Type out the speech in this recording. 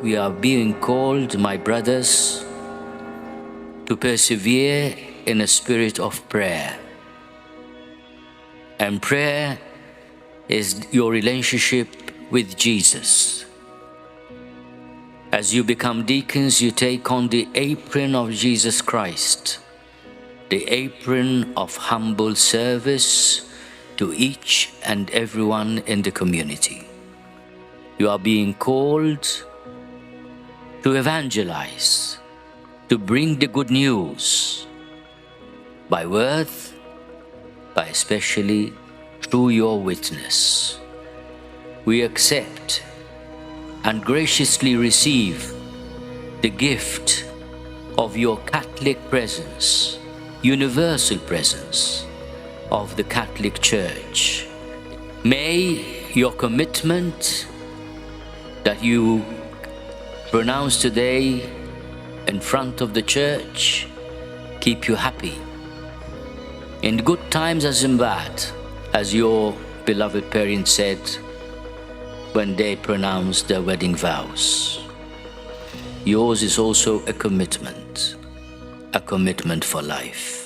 we are being called, my brothers, to persevere in a spirit of prayer. And prayer is your relationship with Jesus. As you become deacons, you take on the apron of Jesus Christ, the apron of humble service to each and everyone in the community. You are being called to evangelize, to bring the good news by word, by especially through your witness. We accept and graciously receive the gift of your Catholic presence, universal presence of the Catholic Church. May your commitment that you pronounce today in front of the Church keep you happy, in good times as in bad, as your beloved parents said when they pronounced their wedding vows. Yours is also a commitment for life.